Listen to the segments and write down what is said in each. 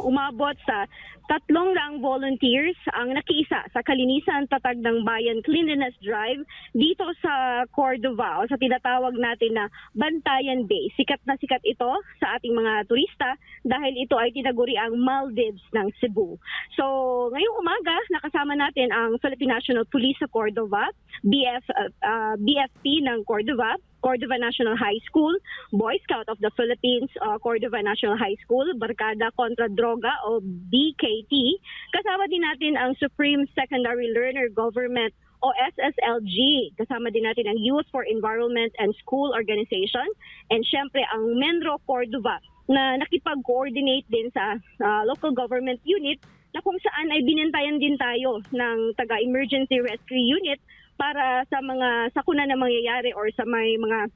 umabot sa 300 volunteers ang nakiisa sa kalinisan tatag ng bayan cleanliness drive dito sa Cordova o sa tinatawag natin na Bantayan Bay. Sikat na sikat ito sa ating mga turista dahil ito ay tinaguri ang Maldives ng Cebu. So ngayong umaga nakasama natin ang Philippine National Police sa Cordova, BFP ng Cordova, Cordova National High School, Boy Scout of the Philippines, Cordova National High School, Barkada Kontra Droga o BKT. Kasama din natin ang Supreme Secondary Learner Government o SSLG. Kasama din natin ang Youth for Environment and School Organization and syempre ang Menro Cordova na nakipag-coordinate din sa local government unit na kung saan ay binantayan din tayo ng taga-emergency rescue unit para sa mga sakuna na mangyayari or sa may mga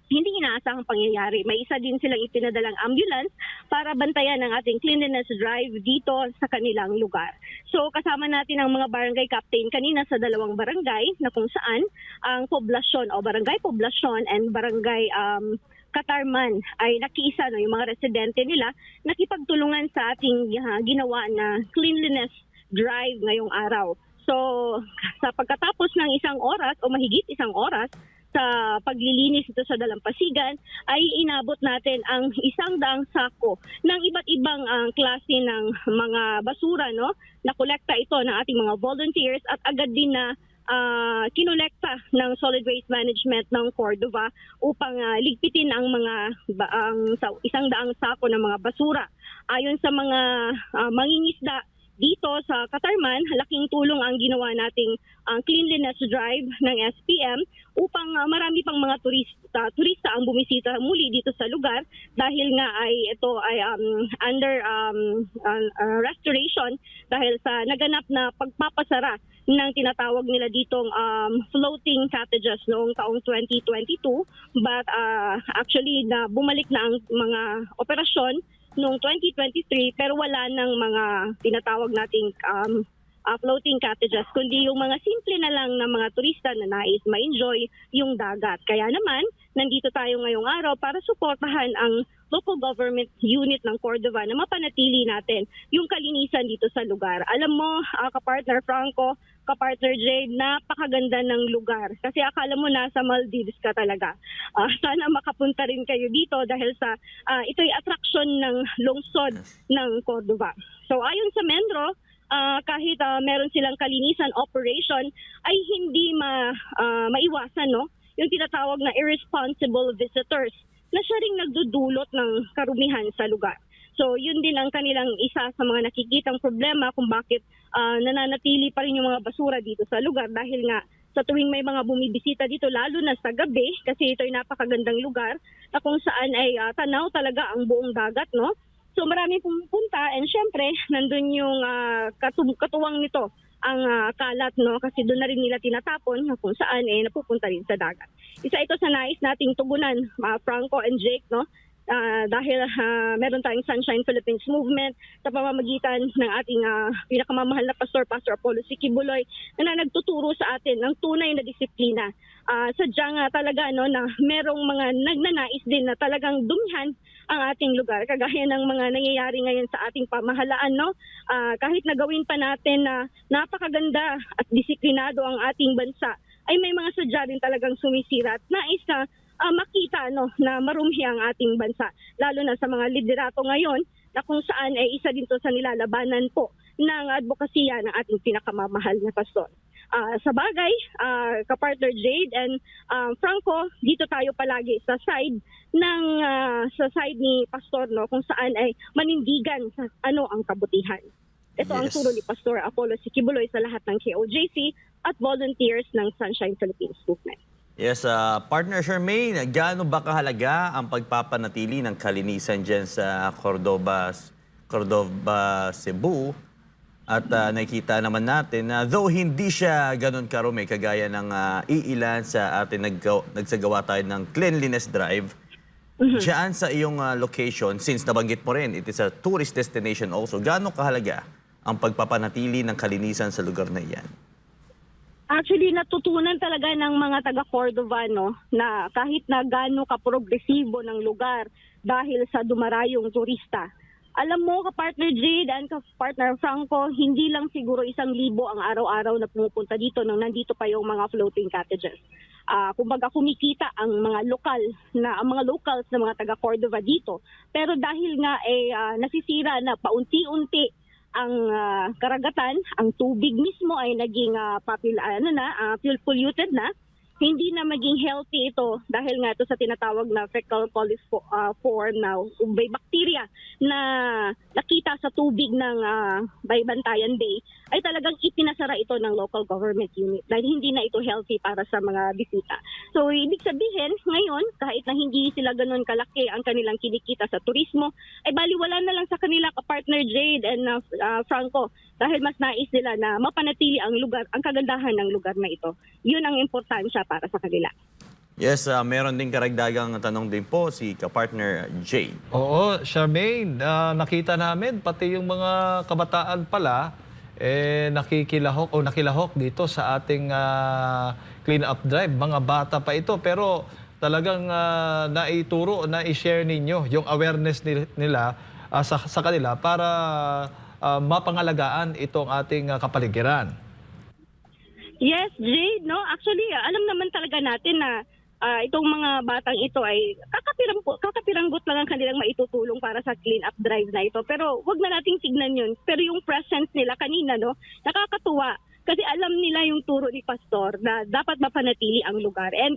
hindi inaasahang pangyayari. May isa din silang ipinadalang ambulance para bantayan ang ating cleanliness drive dito sa kanilang lugar. So kasama natin ang mga barangay captain kanina sa dalawang barangay na kung saan ang poblasyon o barangay poblasyon and barangay Katarman ay nakiisa, no, yung mga residente nila nakipagtulungan sa ating ginawa na cleanliness drive ngayong araw. So, sa pagkatapos ng isang oras o mahigit isang oras sa paglilinis ito sa dalampasigan, ay inabot natin ang 100 sako ng iba't ibang klase ng mga basura, no? Nakolekta ito ng ating mga volunteers at agad din na kinolekta ng Solid Waste Management ng Cordova upang ligpitin ang mga 100 sako ng mga basura. Ayon sa mga mangingisda dito sa Katarman, laking tulong ang ginawa nating cleanliness drive ng SPM upang marami pang mga turista ang bumisita muli dito sa lugar dahil nga ay ito ay under restoration dahil sa naganap na pagpapasara ng tinatawag nila ditong floating cottages noong taong 2022, but actually na bumalik na ang mga operasyon noong 2023 pero wala nang mga tinatawag nating floating cottages kundi yung mga simple na lang na mga turista na nais ma-enjoy yung dagat. Kaya naman, nandito tayo ngayong araw para suportahan ang local government unit ng Cordova na mapanatili natin yung kalinisan dito sa lugar. Alam mo, kapartner Franco, kapartner Jade, napakaganda ng lugar. Kasi akala mo nasa Maldives ka talaga. Sana makapunta rin kayo dito dahil sa ito'y attraction ng lungsod ng Cordova. So ayon sa Menro, kahit meron silang kalinisan operation, ay hindi maiwasan, no? Yung tinatawag na irresponsible visitors na siya ring nagdudulot ng karumihan sa lugar. So yun din ang kanilang isa sa mga nakikitang problema kung bakit nananatili pa rin yung mga basura dito sa lugar dahil nga sa tuwing may mga bumibisita dito lalo na sa gabi kasi ito'y napakagandang lugar na kung saan ay tanaw talaga ang buong dagat, no? So marami pumupunta and syempre nandun yung katuwang nito ang kalat, no, kasi doon na rin nila tinatapon kung saan napupunta rin sa dagat. Isa ito sa nais nating tugunan, Franco and Jake, no, dahil meron tayong Sunshine Philippines Movement sa pamamagitan ng ating pinakamamahal na pastor, Pastor Apollo Sikibuloy, na nagtuturo sa atin ng tunay na disiplina. Sadyang talaga, no, na merong mga nagnanais din na talagang dumihan ang ating lugar kagaya ng mga nangyayari ngayon sa ating pamahalaan, no? Kahit nagawin pa natin na napakaganda at disiplinado ang ating bansa, ay may mga sadya din talagang sumisira at nais na makita, no, na marumi ang ating bansa, lalo na sa mga liderato ngayon na kung saan ay isa din to sa nilalabanan po ng advokasya ng ating pinakamamahal na pastor. Sa bagay, kapartner Jade and Franco, dito tayo palagi sa side ni Pastor, no, kung saan ay manindigan sa ano ang kabutihan. Ito ang turo ni Pastor Apollo Sikibuloy sa lahat ng KOJC at volunteers ng Sunshine Philippines Movement. Yes, partner Charmaine, gaano ba kahalaga ang pagpapanatili ng kalinisan dyan sa Cordova, Cebu? At nakikita naman natin na though hindi siya ganun karumi kagaya ng iilan sa atin nagsagawa tayo ng cleanliness drive, dyan sa iyong location, since nabanggit mo rin, it is a tourist destination also, gaano kahalaga ang pagpapanatili ng kalinisan sa lugar na iyan? Actually, natutunan talaga ng mga taga-Cordova, no, na kahit na gaano ka-progresibo ng lugar dahil sa dumarayong turista, Alam mo, ka-partner Jade and ka-partner Franco, hindi lang siguro 1,000 ang araw-araw na pumupunta dito nung nandito pa yung mga floating cottages. Kumbaga kumikita ang mga locals na mga taga Cordova dito. Pero dahil nga nasisira na paunti-unti ang karagatan, ang tubig mismo ay naging polluted na. Hindi na maging healthy ito dahil nga ito sa tinatawag na fecal coliform na may bacteria na nakita sa tubig ng Baybantayan Bay ay talagang ipinasara ito ng local government unit dahil hindi na ito healthy para sa mga bisita. So ibig sabihin ngayon kahit na hindi sila ganun kalaki ang kanilang kinikita sa turismo ay baliwala na lang sa kanila ka-partner Jade and Franco dahil mas nais nila na mapanatili ang lugar, ang kagandahan ng lugar na ito. Yun ang importansya para sa kanila. Yes, meron din karagdagang tanong din po si ka-partner Jade. Oo, Charmaine, nakita namin pati yung mga kabataan pala nakilahok dito sa ating clean up drive. Mga bata pa ito pero talagang na-share ninyo yung awareness nila sa kanila para mapangalagaan itong ating kapaligiran. Yes, Jade, no? Actually, alam naman talaga natin na itong mga batang ito ay kakapiranggot lang ang kanilang maitutulong para sa clean up drive na ito. Pero wag na nating tignan yun. Pero yung presence nila kanina, no, nakakatuwa. Kasi alam nila yung turo ni Pastor na dapat mapanatili ang lugar. And